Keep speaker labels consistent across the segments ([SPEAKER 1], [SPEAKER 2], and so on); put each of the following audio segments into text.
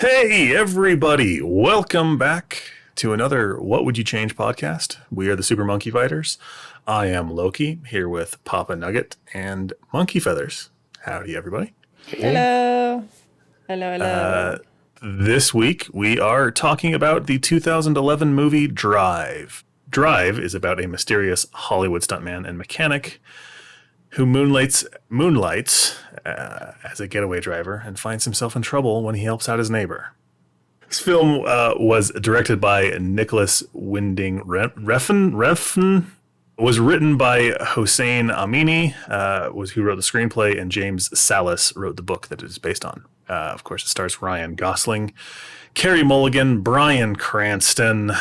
[SPEAKER 1] Hey, everybody. Welcome back to another What Would You Change podcast. We are the Super Monkey Fighters. I am Loki, here with Papa Nugget and Monkey Feathers. Howdy, everybody.
[SPEAKER 2] Hello. Hello.
[SPEAKER 1] This week, we are talking about the 2011 movie Drive. Drive is about a mysterious Hollywood stuntman and mechanic who moonlights as a getaway driver and finds himself in trouble when he helps out his neighbor. This film was directed by Nicolas Winding Refn, was written by Hossein Amini, who wrote the screenplay, and James Sallis wrote the book that it is based on. Of course, it stars Ryan Gosling, Carey Mulligan, Bryan Cranston,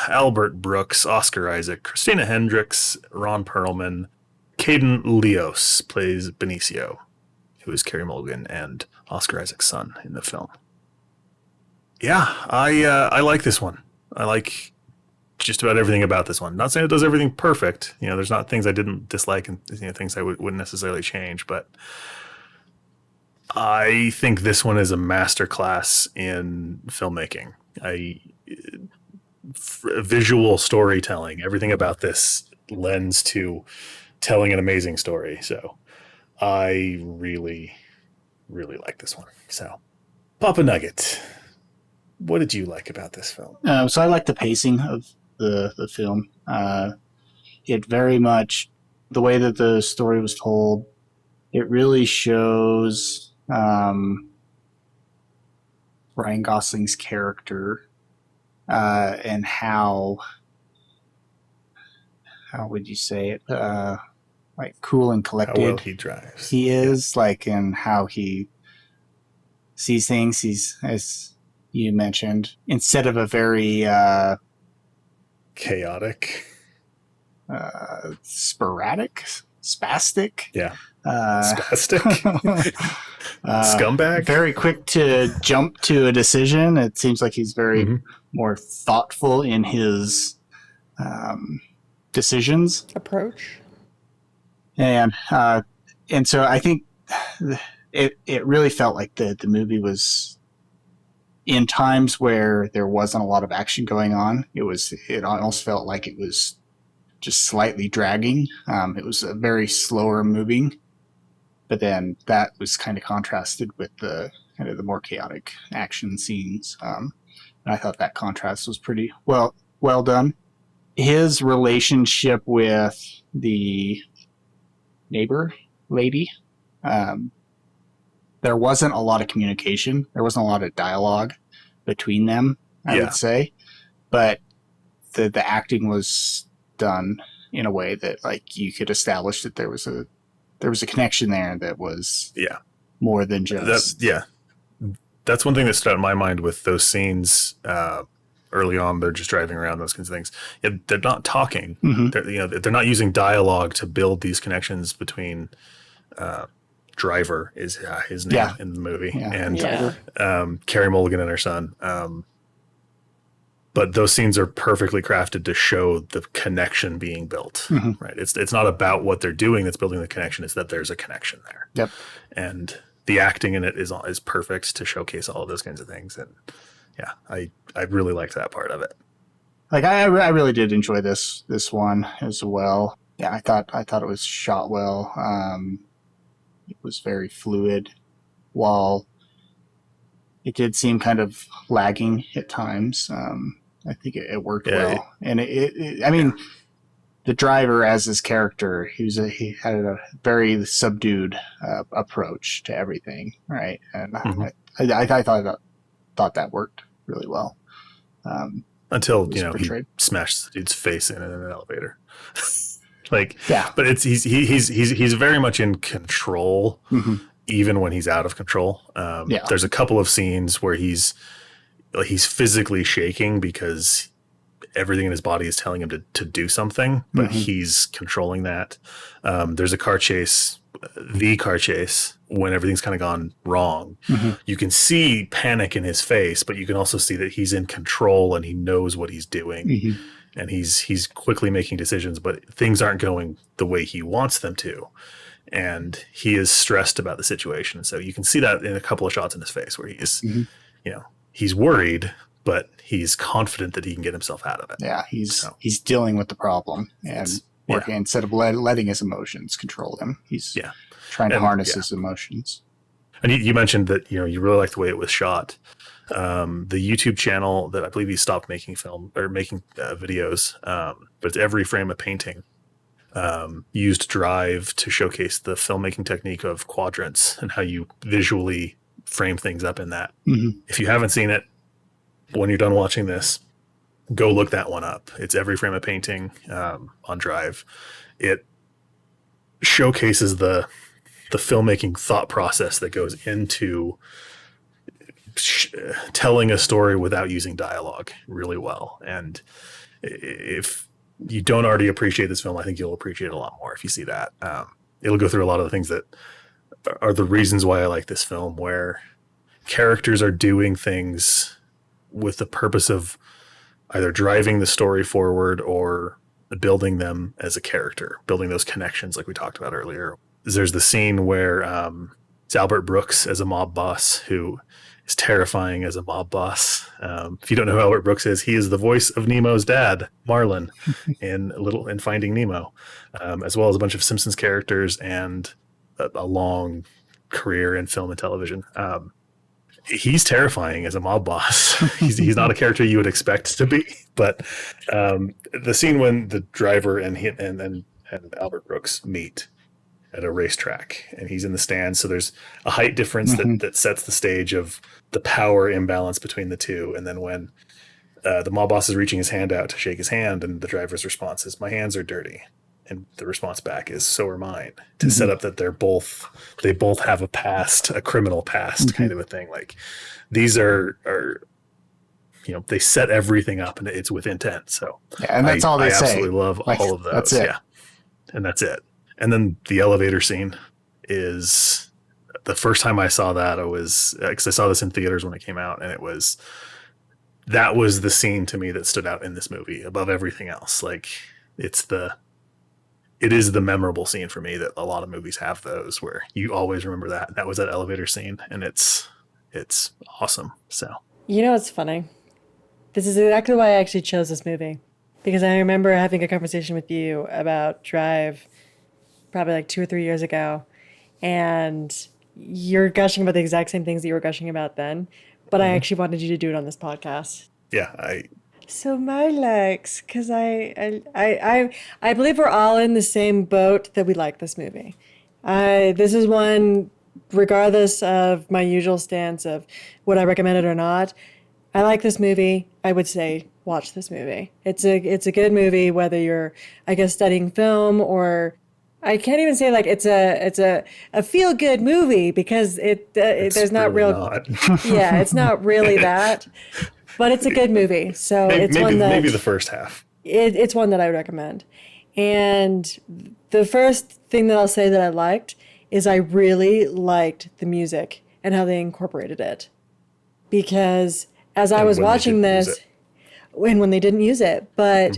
[SPEAKER 1] Albert Brooks, Oscar Isaac, Christina Hendricks, Ron Perlman. Caden Leos plays Benicio, who is Carey Mulligan and Oscar Isaac's son in the film. Yeah, I like this one. I like just about everything about this one. Not saying it does everything perfect. You know, there's not things I didn't dislike and things I wouldn't necessarily change, but I think this one is a masterclass in filmmaking. Visual storytelling, everything about this lends to telling an amazing story. So I really, really like this one. So Papa Nugget, what did you like about this film?
[SPEAKER 3] So I like the pacing of the film. It very much, the way that the story was told, it really shows Ryan Gosling's character and how would you say it? Like cool and collected.
[SPEAKER 1] How well he drives.
[SPEAKER 3] He is, and how he sees things. He's, as you mentioned, instead of a very
[SPEAKER 1] chaotic,
[SPEAKER 3] sporadic, spastic.
[SPEAKER 1] Yeah. Spastic. Scumbag.
[SPEAKER 3] Very quick to jump to a decision. It seems like he's very more thoughtful in his decisions.
[SPEAKER 2] Approach.
[SPEAKER 3] And so I think it really felt like the movie was in times where there wasn't a lot of action going on. It almost felt like it was just slightly dragging. It was a very slower moving, but then that was kind of contrasted with the kind of the more chaotic action scenes. And I thought that contrast was pretty well done. His relationship with the neighbor lady, there wasn't a lot of communication. There wasn't a lot of dialogue between them, I would say. But the acting was done in a way that you could establish that there was a connection there that was more than just
[SPEAKER 1] That's one thing that stood out in my mind with those scenes. Early on, they're just driving around, those kinds of things. They're not talking. They're not using dialogue to build these connections between. Driver is his name in the movie, and Carey Mulligan and her son. But those scenes are perfectly crafted to show the connection being built. Right? It's not about what they're doing that's building the connection. It's that there's a connection there.
[SPEAKER 3] Yep.
[SPEAKER 1] And the acting in it is perfect to showcase all of those kinds of things. And I really liked that part of it.
[SPEAKER 3] I really did enjoy this one as well. Yeah, I thought it was shot well. It was very fluid, while it did seem kind of lagging at times. I think it worked well, and I mean, the driver as his character, he had a very subdued approach to everything, right? And I thought that worked really well.
[SPEAKER 1] Until he smashed the dude's face in an elevator. But he's very much in control, even when he's out of control. There's a couple of scenes where he's physically shaking because everything in his body is telling him to do something, but he's controlling that. There's a car chase, when everything's kind of gone wrong. You can see panic in his face, but you can also see that he's in control and he knows what he's doing. And he's quickly making decisions, but things aren't going the way he wants them to. And he is stressed about the situation. So you can see that in a couple of shots in his face where he is, he's worried, but he's confident that he can get himself out of it.
[SPEAKER 3] Yeah, he's dealing with the problem and working instead of letting his emotions control him. He's trying to harness his emotions. And
[SPEAKER 1] you mentioned that you really liked the way it was shot. The YouTube channel that I believe he stopped making videos, but it's Every Frame a Painting. Used Drive to showcase the filmmaking technique of quadrants and how you visually frame things up in that.
[SPEAKER 3] Mm-hmm.
[SPEAKER 1] If you haven't seen it, when you're done watching this, go look that one up. It's Every Frame a Painting on Drive. It showcases the filmmaking thought process that goes into telling a story without using dialogue really well. And if you don't already appreciate this film, I think you'll appreciate it a lot more if you see that. It'll go through a lot of the things that are the reasons why I like this film, where characters are doing things with the purpose of either driving the story forward or building them as a character, building those connections like we talked about earlier. There's the scene where it's Albert Brooks as a mob boss who is terrifying as a mob boss. If you don't know who Albert Brooks is, he is the voice of Nemo's dad, Marlin, in Finding Nemo, as well as a bunch of Simpsons characters and a long career in film and television. He's terrifying as a mob boss. He's not a character you would expect to be, but the scene when the driver and Albert Brooks meet at a racetrack and he's in the stands. So there's a height difference that sets the stage of the power imbalance between the two. And then when the mob boss is reaching his hand out to shake his hand and the driver's response is, "My hands are dirty." And the response back is, "So are mine," to set up that they both have a past, a criminal past kind of a thing. Like these are they set everything up and it's with intent. So
[SPEAKER 3] and that's all they say.
[SPEAKER 1] I absolutely love all of those.
[SPEAKER 3] That's it.
[SPEAKER 1] Yeah. And that's it. And then the elevator scene is the first time I saw that because I saw this in theaters when it came out, and that was the scene to me that stood out in this movie above everything else. Like it is the memorable scene for me that a lot of movies have those where you always remember that. That was that elevator scene, and it's awesome. So
[SPEAKER 2] it's funny. This is exactly why I actually chose this movie, because I remember having a conversation with you about Drive probably like 2 or 3 years ago, and you're gushing about the exact same things that you were gushing about then, but I actually wanted you to do it on this podcast.
[SPEAKER 1] Yeah,
[SPEAKER 2] So my likes, because I believe we're all in the same boat that we like this movie. This is one, regardless of my usual stance of would I recommend it or not, I like this movie. I would say watch this movie. It's a good movie, whether you're, I guess, studying film, or I can't even say like it's a feel good movie, because there's not
[SPEAKER 1] really
[SPEAKER 2] real.
[SPEAKER 1] not.
[SPEAKER 2] Yeah, it's not really that. But it's a good movie, so
[SPEAKER 1] maybe the first half.
[SPEAKER 2] It's one that I would recommend. And the first thing that I'll say that I liked is I really liked the music and how they incorporated it. Because as I was watching this, when they didn't use it, but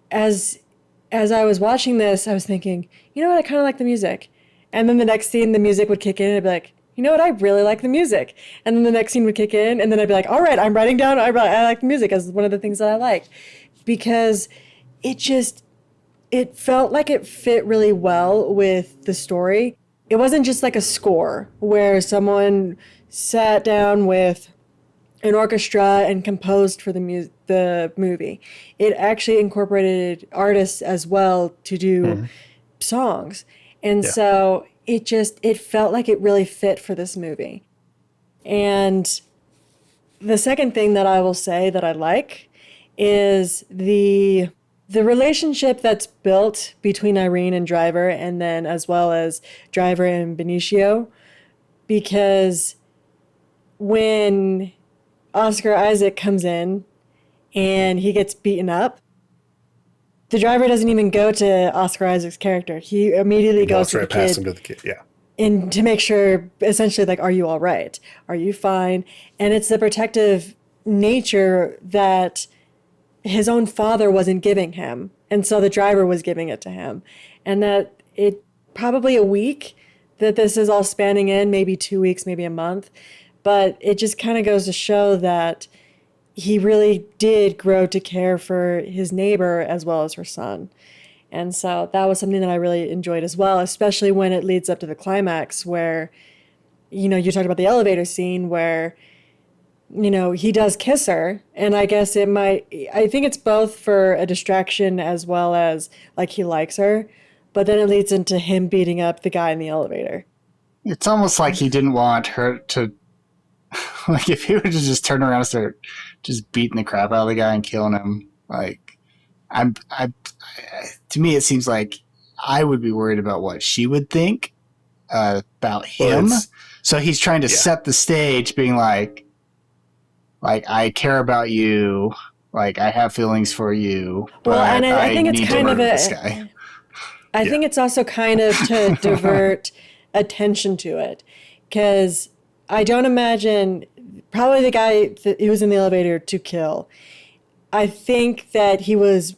[SPEAKER 2] as I was watching this, I was thinking, you know what, I kind of like the music. And then the next scene, the music would kick in, and I'd be like, you know what, I really like the music. And then the next scene would kick in, and then I'd be like, all right, I'm writing down, I like the music as one of the things that I like. Because it felt like it fit really well with the story. It wasn't just like a score where someone sat down with an orchestra and composed for the movie. It actually incorporated artists as well to do songs. And so it felt like it really fit for this movie. And the second thing that I will say that I like is the relationship that's built between Irene and Driver, and then as well as Driver and Benicio, because when Oscar Isaac comes in and he gets beaten up, the driver doesn't even go to Oscar Isaac's character. He immediately goes to the kid.
[SPEAKER 1] Past him to the kid, yeah.
[SPEAKER 2] And to make sure, essentially, like, are you all right? Are you fine? And it's the protective nature that his own father wasn't giving him. And so the driver was giving it to him. And that it probably a week that this is all spanning in, maybe 2 weeks, maybe a month. But it just kind of goes to show that he really did grow to care for his neighbor as well as her son. And so that was something that I really enjoyed as well, especially when it leads up to the climax where, you know, you talked about the elevator scene where, you know, he does kiss her. And I guess I think it's both for a distraction as well as like he likes her. But then it leads into him beating up the guy in the elevator.
[SPEAKER 3] It's almost like he didn't want her to, like, if he would just turn around and start just beating the crap out of the guy and killing him, like, to me, it seems like I would be worried about what she would think about him. Well, so he's trying to set the stage, being like, I care about you, like, I have feelings for you. But
[SPEAKER 2] well, and I think it's kind of
[SPEAKER 3] this guy.
[SPEAKER 2] I think it's also kind of to divert attention to it, because I don't imagine probably the guy that he was in the elevator to kill. I think that his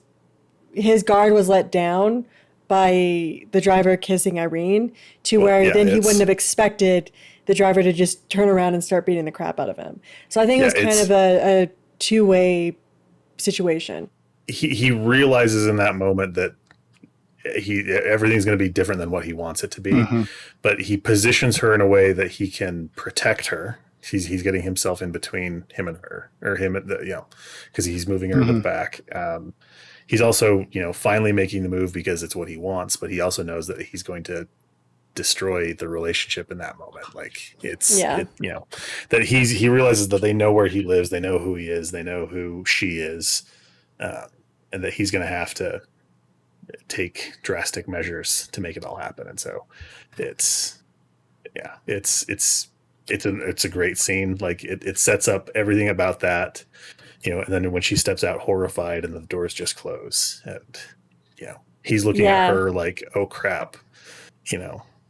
[SPEAKER 2] guard was let down by the driver kissing Irene to where then he wouldn't have expected the driver to just turn around and start beating the crap out of him. So I think it was kind of a two-way situation.
[SPEAKER 1] He realizes in that moment that everything's going to be different than what he wants it to be, but he positions her in a way that he can protect her. He's getting himself in between him and her, or him, because he's moving her to the back. He's also, finally making the move because it's what he wants, but he also knows that he's going to destroy the relationship in that moment. Like that he realizes that they know where he lives, they know who he is, they know who she is, and that he's going to have to take drastic measures to make it all happen. And so it's a great scene. Like it sets up everything about that, and then when she steps out horrified and the doors just close, and he's looking at her like, oh crap,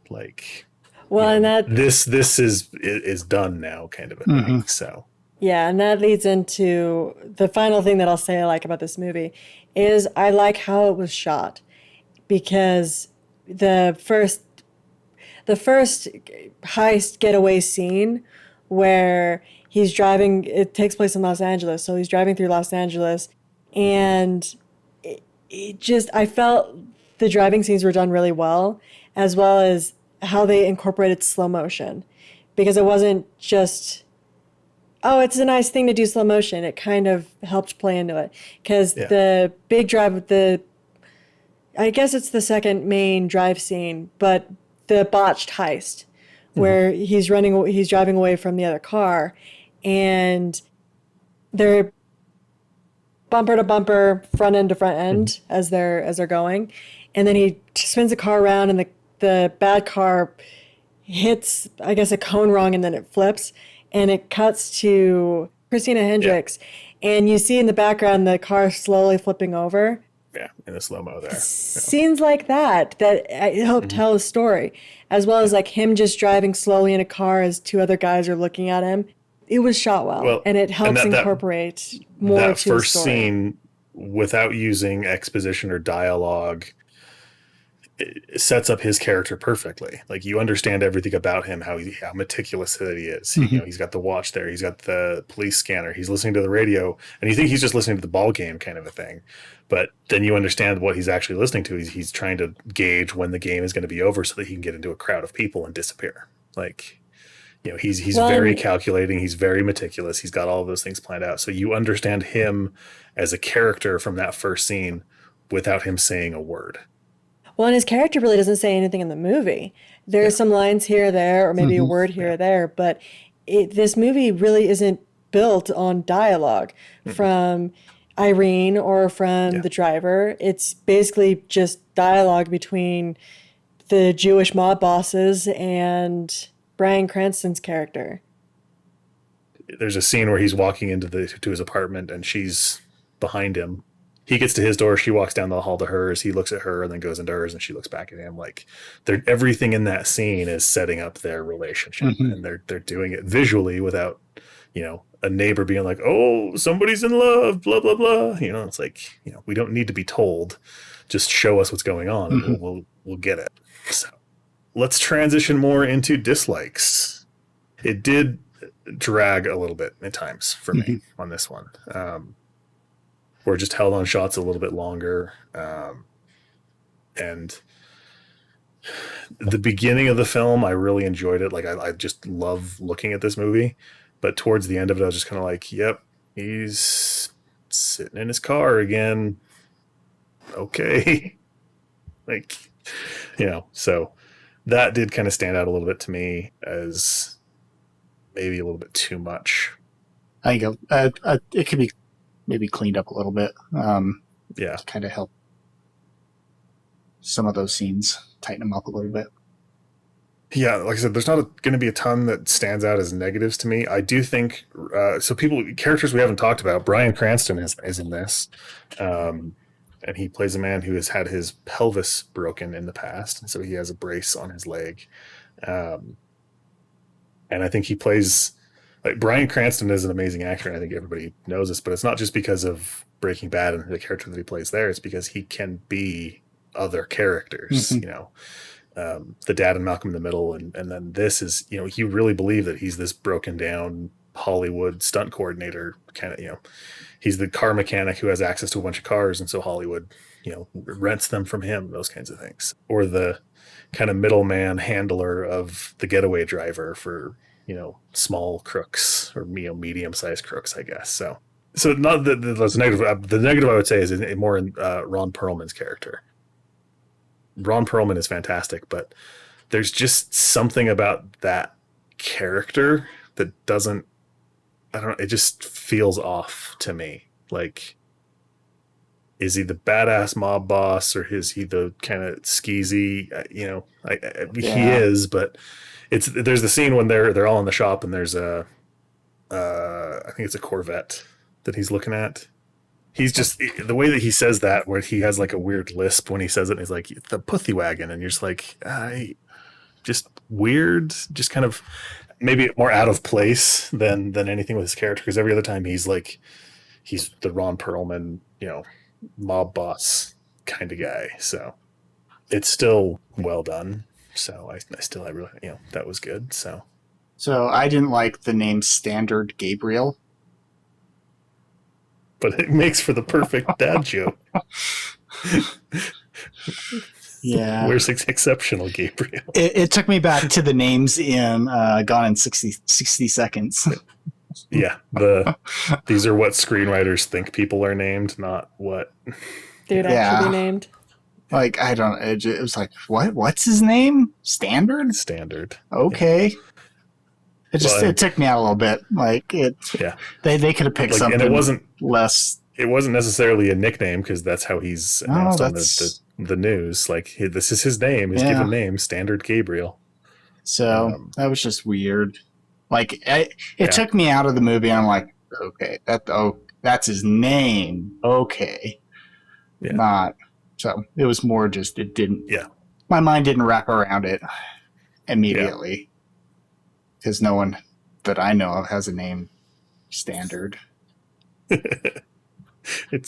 [SPEAKER 1] like, well, and that this is done now, kind of a thing. So
[SPEAKER 2] yeah, and that leads into the final thing that I'll say I like about this movie is I like how it was shot, because the first heist getaway scene where he's driving, it takes place in Los Angeles. So he's driving through Los Angeles, and I felt the driving scenes were done really well as how they incorporated slow motion, because it wasn't just, oh, it's a nice thing to do slow motion. It kind of helped play into it, because the big drive, I guess it's the second main drive scene, but the botched heist where he's driving away from the other car, and they're bumper to bumper, front end to front end as they're going. And then he spins the car around, and the bad car hits, I guess, a cone wrong, and then it flips, and it cuts to Christina Hendricks, and you see in the background the car slowly flipping over.
[SPEAKER 1] Yeah, in the slow-mo there.
[SPEAKER 2] Scenes like that help tell a story, as well as like him just driving slowly in a car as two other guys are looking at him. It was shot well, and it helps incorporate more to the story. That first scene,
[SPEAKER 1] without using exposition or dialogue, it sets up his character perfectly. Like, you understand everything about him, how meticulous that he is. He's got the watch there, he's got the police scanner, he's listening to the radio, and you think he's just listening to the ball game kind of a thing. But then you understand what he's actually listening to. He's trying to gauge when the game is going to be over so that he can get into a crowd of people and disappear. Like, he's very calculating. He's very meticulous. He's got all of those things planned out. So you understand him as a character from that first scene without him saying a word.
[SPEAKER 2] Well, and his character really doesn't say anything in the movie. There are some lines here or there, or maybe a word here or there, but this movie really isn't built on dialogue from Irene or from the driver. It's basically just dialogue between the Jewish mob bosses and Bryan Cranston's character.
[SPEAKER 1] There's a scene where he's walking to his apartment, and she's behind him. He gets to his door, she walks down the hall to hers, he looks at her and then goes into hers, and she looks back at him. Like, everything in that scene is setting up their relationship, and they're doing it visually without, a neighbor being like, oh, somebody's in love, blah, blah, blah. It's like, we don't need to be told. Just show us what's going on, and we'll get it. So let's transition more into dislikes. It did drag a little bit at times for me on this one. Or just held on shots a little bit longer. And the beginning of the film, I really enjoyed it. Like I just love looking at this movie, but towards the end of it, I was just kind of like, yep, he's sitting in his car again. Okay. Like, so that did kind of stand out a little bit to me as maybe a little bit too much.
[SPEAKER 3] I think it could be maybe cleaned up a little bit. To kind of help some of those scenes tighten them up a little bit.
[SPEAKER 1] Yeah, like I said, there's not going to be a ton that stands out as negatives to me. I do think characters we haven't talked about. Bryan Cranston is in this, and he plays a man who has had his pelvis broken in the past, and so he has a brace on his leg. And I think he plays like Bryan Cranston is an amazing actor, and I think everybody knows this, but it's not just because of Breaking Bad and the character that he plays there. It's because he can be other characters, the dad in Malcolm in the Middle. And then this is, you really believe that he's this broken down Hollywood stunt coordinator kind of, he's the car mechanic who has access to a bunch of cars. And so Hollywood, rents them from him, those kinds of things. Or the kind of middleman handler of the getaway driver for, small crooks or, medium-sized crooks, I guess. So not that that's negative. The negative I would say is more in Ron Perlman's character. Ron Perlman is fantastic, but there's just something about that character that doesn't, I don't know, it just feels off to me. Like, is he the badass mob boss or is he the kind of skeezy, he is, but there's the scene when they're all in the shop and there's I think it's a Corvette that he's looking at. He's just, the way that he says that, where he has like a weird lisp when he says it, and he's like, the pussy wagon. And you're just like, just weird, just kind of maybe more out of place than anything with his character. Because every other time he's the Ron Perlman, mob boss kind of guy. So it's still well done. So I really, that was good. So
[SPEAKER 3] I didn't like the name Standard Gabriel.
[SPEAKER 1] But it makes for the perfect dad joke.
[SPEAKER 3] Yeah.
[SPEAKER 1] Where's Exceptional Gabriel?
[SPEAKER 3] It took me back to the names in Gone in 60 Seconds.
[SPEAKER 1] Yeah. These are what screenwriters think people are named, not what
[SPEAKER 2] they'd actually be named.
[SPEAKER 3] Like, I don't, it was like, what? What's his name? Standard? Okay. Yeah. It took me out a little bit. Like they could have picked something. And it wasn't less.
[SPEAKER 1] It wasn't necessarily a nickname because that's how he's announced on the news. Like this is his name, his given name, Standard Gabriel.
[SPEAKER 3] So that was just weird. Like it took me out of the movie. And I'm like, okay, that's his name. Okay, not. So it was more just it didn't.
[SPEAKER 1] Yeah,
[SPEAKER 3] my mind didn't wrap around it immediately. Yeah. Because no one that I know of has a name Standard.
[SPEAKER 1] You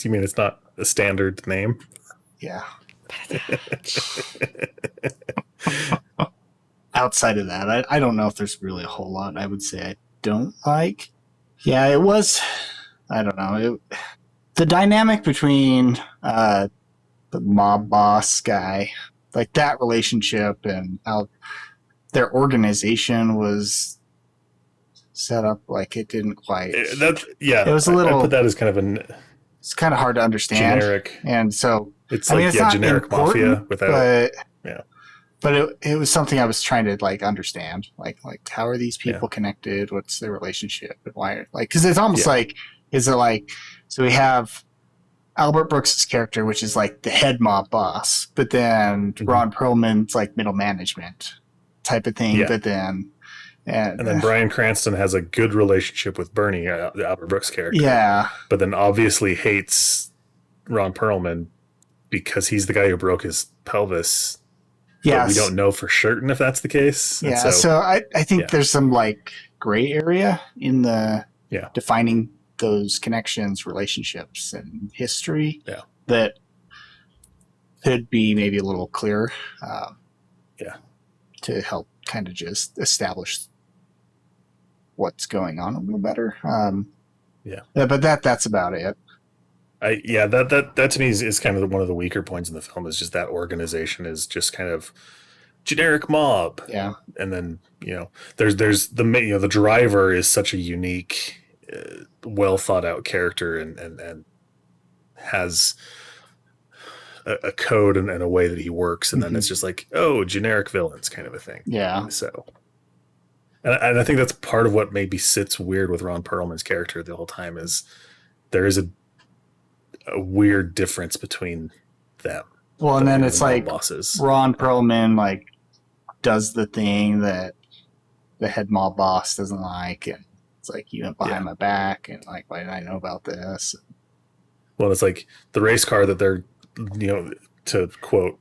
[SPEAKER 1] mean it's not a standard name?
[SPEAKER 3] Yeah. Outside of that, I don't know if there's really a whole lot I would say I don't like. Yeah, it was, I don't know. The dynamic between the mob boss guy, like that relationship and how their organization was set up, like it didn't quite. It was a little.
[SPEAKER 1] I put that as kind of
[SPEAKER 3] it's kind of hard to understand.
[SPEAKER 1] Generic.
[SPEAKER 3] And so
[SPEAKER 1] it's generic mafia without.
[SPEAKER 3] But it was something I was trying to like understand. Like how are these people connected? What's their relationship? And why? Like, because it's almost like, is it like, so we have Albert Brooks' character, which is like the head mob boss, but then Ron Perlman's like middle management type of thing, but then and
[SPEAKER 1] then Bryan Cranston has a good relationship with Bernie, the Albert Brooks character.
[SPEAKER 3] Yeah,
[SPEAKER 1] but then obviously hates Ron Perlman because he's the guy who broke his pelvis. Yeah, we don't know for certain if that's the case.
[SPEAKER 3] Yeah, so I think there's some like gray area in the defining those connections, relationships, and history that could be maybe a little clearer. To help kind of just establish what's going on a little better.
[SPEAKER 1] Yeah.
[SPEAKER 3] But that's about it.
[SPEAKER 1] That to me is kind of one of the weaker points in the film, is just that organization is just kind of generic mob.
[SPEAKER 3] Yeah.
[SPEAKER 1] And then, there's the driver is such a unique, well thought out character and has a code and a way that he works. And then it's just like, oh, generic villains kind of a thing.
[SPEAKER 3] Yeah.
[SPEAKER 1] So, and I think that's part of what maybe sits weird with Ron Perlman's character the whole time, is there is a weird difference between them.
[SPEAKER 3] Well, and then it's like
[SPEAKER 1] bosses.
[SPEAKER 3] Ron Perlman like does the thing that the head mob boss doesn't like, and it's like, you went behind my back, and like, why did I know about this?
[SPEAKER 1] Well, it's like the race car that they're, to quote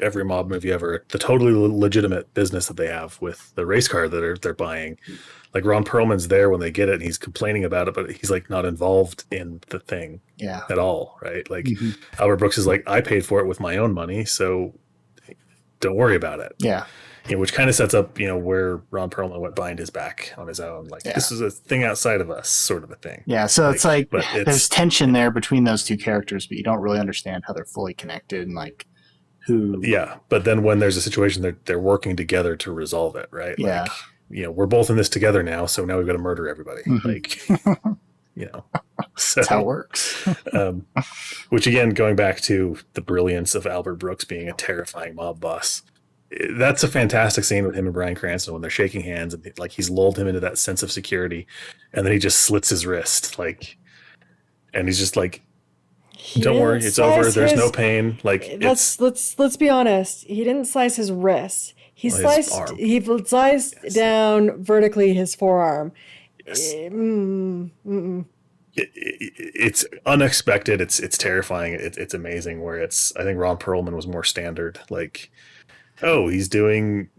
[SPEAKER 1] every mob movie ever, the totally legitimate business that they have with the race car that they're buying. Like Ron Perlman's there when they get it and he's complaining about it, but he's like not involved in the thing at all. Right. Like Albert Brooks is like, I paid for it with my own money, so don't worry about it.
[SPEAKER 3] Yeah.
[SPEAKER 1] Which kind of sets up, where Ron Perlman went behind his back on his own. Like this is a thing outside of us, sort of a thing.
[SPEAKER 3] Yeah. So it's like, there's tension there between those two characters, but you don't really understand how they're fully connected and like who.
[SPEAKER 1] Yeah. But then when there's a situation, they're working together to resolve it. Right.
[SPEAKER 3] Yeah.
[SPEAKER 1] Like, we're both in this together now, so now we've got to murder everybody. Like, so
[SPEAKER 3] that's how it works.
[SPEAKER 1] Which again, going back to the brilliance of Albert Brooks being a terrifying mob boss, that's a fantastic scene with him and Bryan Cranston when they're shaking hands and like he's lulled him into that sense of security, and then he just slits his wrist, like, and he's just like, "Don't worry, it's over. There's no pain." Like,
[SPEAKER 2] let's be honest. He didn't slice his wrist. He sliced down vertically his forearm.
[SPEAKER 1] Yes. It's unexpected. It's terrifying. It's amazing. Where I think Ron Perlman was more standard. Like, oh, he's doing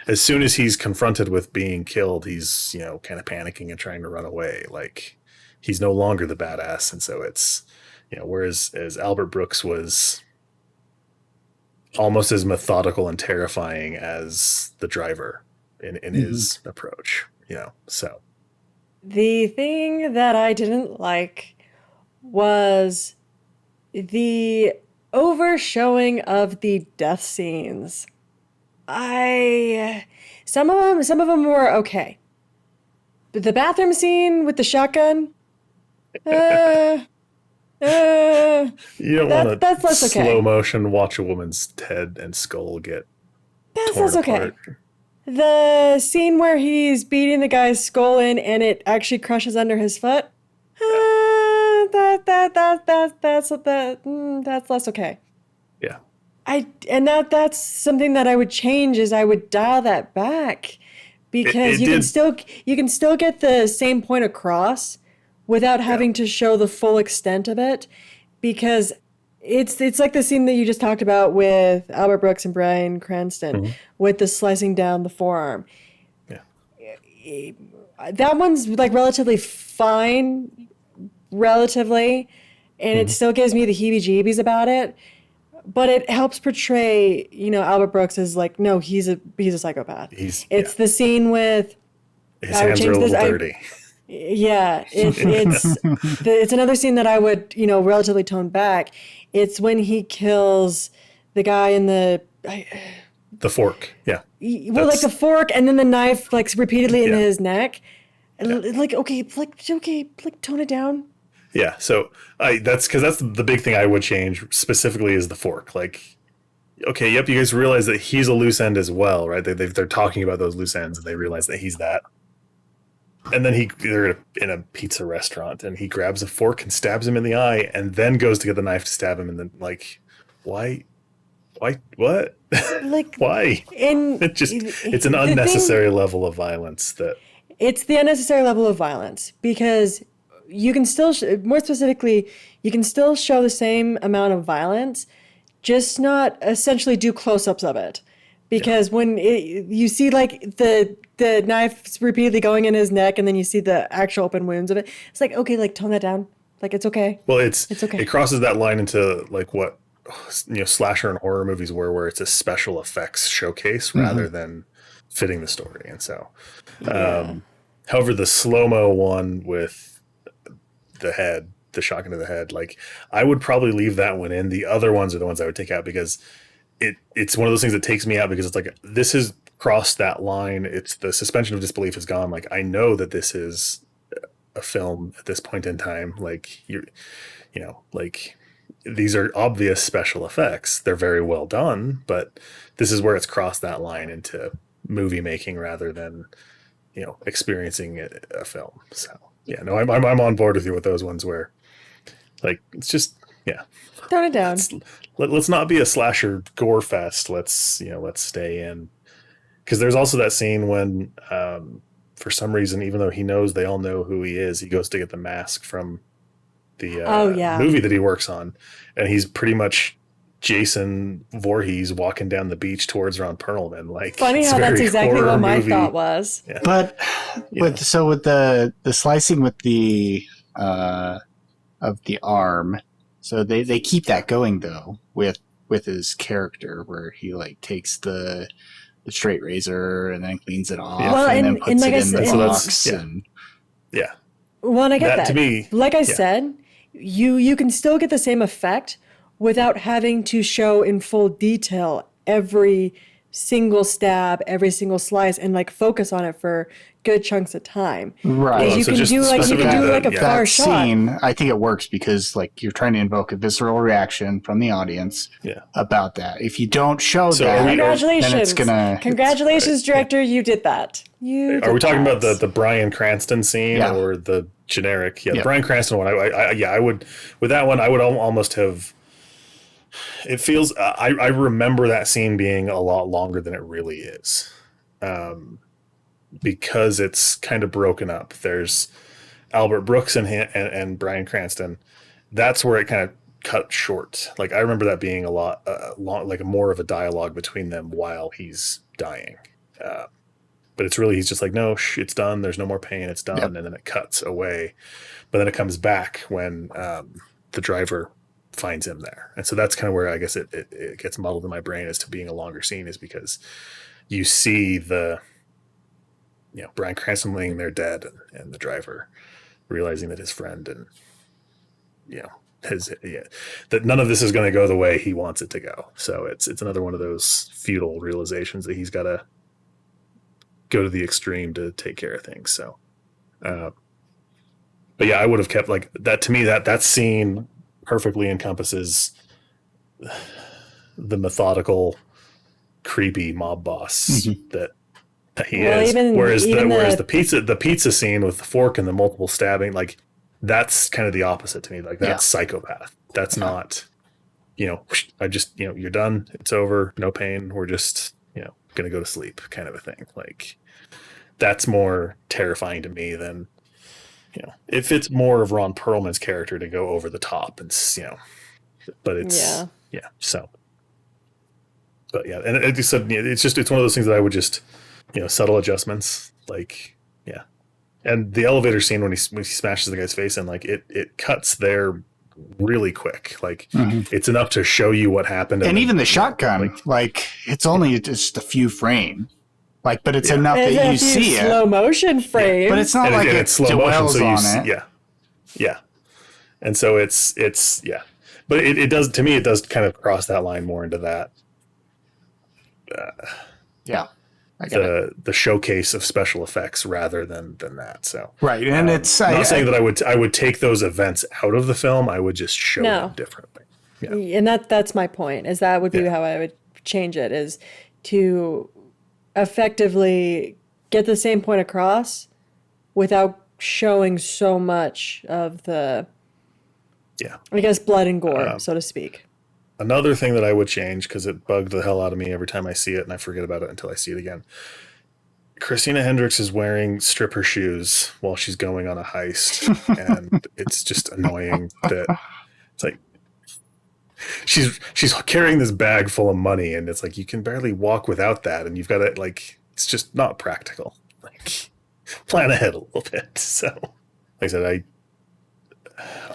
[SPEAKER 1] as soon as he's confronted with being killed, he's kind of panicking and trying to run away. Like, he's no longer the badass, and so it's whereas as Albert Brooks was almost as methodical and terrifying as the driver in his approach, so.
[SPEAKER 2] The thing that I didn't like was the overshowing of the death scenes. Some of them were okay. But the bathroom scene with the shotgun,
[SPEAKER 1] you don't want to
[SPEAKER 2] less okay.
[SPEAKER 1] Slow motion watch a woman's head and skull get torn apart.
[SPEAKER 2] The scene where he's beating the guy's skull in and it actually crushes under his foot, that's less okay.
[SPEAKER 1] Yeah.
[SPEAKER 2] That's something that I would change, is I would dial that back, because you can still get the same point across without having to show the full extent of it, because it's like the scene that you just talked about with Albert Brooks and Bryan Cranston with the slicing down the forearm. Yeah. That one's like relatively fine, and it still gives me the heebie-jeebies about it, but it helps portray, Albert Brooks as like, no, he's a psychopath. It's the scene with
[SPEAKER 1] his hands are a little dirty.
[SPEAKER 2] Yeah, it's another scene that I would, relatively tone back. It's when he kills the guy in the
[SPEAKER 1] fork. Yeah.
[SPEAKER 2] Well, like the fork, and then the knife, like repeatedly in his neck. Yeah. Like, okay, tone it down.
[SPEAKER 1] Yeah. So that's the big thing I would change specifically, is the fork. Like, okay, yep, you guys realize that he's a loose end as well, right? They're talking about those loose ends, and they realize that he's that. And then they're in a pizza restaurant, and he grabs a fork and stabs him in the eye, and then goes to get the knife to stab him. And then, like, why, what? Like, why? It's an unnecessary level of violence
[SPEAKER 2] it's the unnecessary level of violence, because you can still, more specifically, you can still show the same amount of violence, just not essentially do close-ups of it. Because when you see like the knife repeatedly going in his neck, and then you see the actual open wounds of it, it's like, okay, like tone that down. Like, it's okay.
[SPEAKER 1] Well, it's
[SPEAKER 2] okay.
[SPEAKER 1] It crosses that line into like what slasher and horror movies where it's a special effects showcase rather than fitting the story. And so,
[SPEAKER 2] Yeah.
[SPEAKER 1] however, the slow-mo one with the shotgun to the head, like I would probably leave that one in. The other ones are the ones I would take out because it's one of those things that takes me out because it's like, this has crossed that line. It's the suspension of disbelief is gone. Like, I know that this is a film at this point in time. Like like these are obvious special effects. They're very well done, but this is where it's crossed that line into movie making rather than, experiencing a film. So yeah, no, I'm on board with you with those ones where, like, it's just, yeah,
[SPEAKER 2] Tone it down.
[SPEAKER 1] let's not be a slasher gore fest. Let's stay in, because there's also that scene when, for some reason, even though he knows they all know who he is, he goes to get the mask from the movie that he works on, and he's pretty much Jason Voorhees walking down the beach towards Ron Perlman. Like,
[SPEAKER 2] funny how that's exactly what my thought was.
[SPEAKER 1] Yeah.
[SPEAKER 3] But with the slicing with the of the arm, so they keep that going though with his character, where he like takes the straight razor and then cleans it off, and then puts it in the box.
[SPEAKER 1] Yeah.
[SPEAKER 2] Well, and I get that.
[SPEAKER 1] To me,
[SPEAKER 2] like I said, you can still get the same effect without having to show in full detail every single stab, every single slice, and like focus on it for good chunks of time.
[SPEAKER 3] Right.
[SPEAKER 2] You can do like a far shot.
[SPEAKER 3] Scene, I think it works because like you're trying to invoke a visceral reaction from the audience about that. If you don't show that,
[SPEAKER 2] congratulations,
[SPEAKER 3] then it's gonna.
[SPEAKER 2] Congratulations, director, you did that.
[SPEAKER 1] Are we talking about the Bryan Cranston scene or the generic? Yeah, the Bryan Cranston one. I would, with that one, I would almost have. It feels, I remember that scene being a lot longer than it really is, because it's kind of broken up. There's Albert Brooks and Bryan Cranston. That's where it kind of cut short. Like, I remember that being a lot long, like more of a dialogue between them while he's dying. But it's really, he's just like, no, it's done. There's no more pain. It's done. And then it cuts away. But then it comes back when the driver finds him there. And so that's kind of where I guess it gets muddled in my brain as to being a longer scene, is because you see Bryan Cranston laying there dead, and the driver realizing that his friend and, that none of this is going to go the way he wants it to go. So it's another one of those futile realizations that he's got to go to the extreme to take care of things. So, but yeah, I would have kept like that. To me, that scene perfectly encompasses the methodical, creepy mob boss that he is. Whereas the pizza scene with the fork and the multiple stabbing, like, that's kind of the opposite to me. Like, that's psychopath. That's not, I just, you're done. It's over. No pain. We're just, going to go to sleep kind of a thing. Like, that's more terrifying to me than, if it's more of Ron Perlman's character to go over the top and, but it's, so, but yeah. And it just said, it's one of those things that I would just, subtle adjustments, like, and the elevator scene when he smashes the guy's face in, like, it cuts there really quick. Like, it's enough to show you what happened.
[SPEAKER 3] And even the shotgun, like it's only just a few frames. Like, but it's enough that you see it.
[SPEAKER 2] Slow motion frame.
[SPEAKER 3] But it's not like it
[SPEAKER 1] slow motion, so
[SPEAKER 3] on it.
[SPEAKER 1] Yeah. And so it's but it does, to me, it does kind of cross that line more into that.
[SPEAKER 3] I get it.
[SPEAKER 1] The showcase of special effects rather than that. So
[SPEAKER 3] right, and it's
[SPEAKER 1] not saying that I would take those events out of the film. I would just show them differently. Yeah.
[SPEAKER 2] And that's my point. Is that would be how I would change it, is to effectively get the same point across without showing so much of the, I guess, blood and gore, so to speak.
[SPEAKER 1] Another thing that I would change, because it bugged the hell out of me every time I see it, and I forget about it until I see it again. Christina Hendricks is wearing stripper shoes while she's going on a heist, and it's just annoying that it's like she's carrying this bag full of money, and it's like you can barely walk without that, and you've got to, like, it's just not practical. Like, plan ahead a little bit. So, like I said,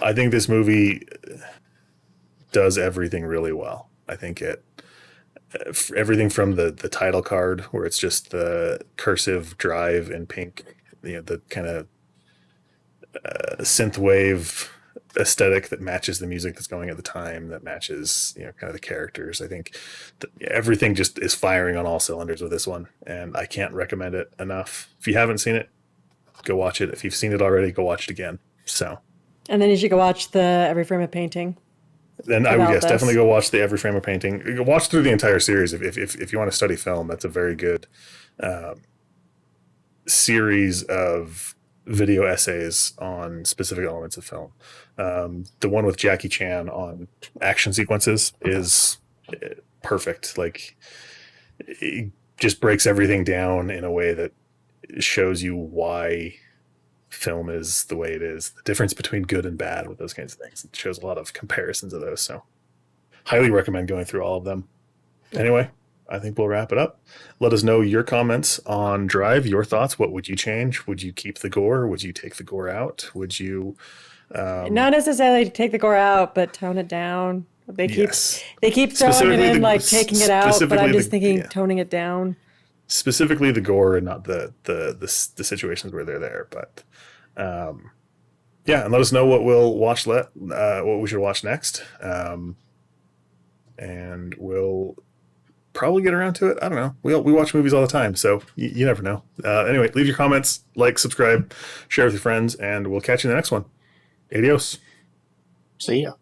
[SPEAKER 1] I think this movie does everything really well. I think it everything from the title card, where it's just the cursive drive in pink, the kind of synth wave aesthetic that matches the music that's going at the time, that matches kind of the characters. I think everything just is firing on all cylinders with this one, and I can't recommend it enough. If you haven't seen it, go watch it. If you've seen it already, go watch it again. So,
[SPEAKER 2] and then you should go watch the Every Frame of Painting.
[SPEAKER 1] Then I would definitely go watch the Every Frame of Painting. Go watch through the entire series if you want to study film. That's a very good series of video essays on specific elements of film. The one with Jackie Chan on action sequences is perfect. Like, it just breaks everything down in a way that shows you why film is the way it is, the difference between good and bad with those kinds of things. It shows a lot of comparisons of those. So highly recommend going through all of them. Anyway, I think we'll wrap it up. Let us know your comments on Drive, your thoughts. What would you change? Would you keep the gore? Would you take the gore out? Would you...
[SPEAKER 2] Not necessarily take the gore out, but tone it down. They keep throwing it in, like taking it out, but I'm just thinking toning it down.
[SPEAKER 1] Specifically the gore and not the situations where they're there. But and let us know what we'll watch, what we should watch next. And we'll probably get around to it. I don't know. We watch movies all the time, so you never know. Anyway, leave your comments, like, subscribe, share with your friends, and we'll catch you in the next one. Adios.
[SPEAKER 3] See ya.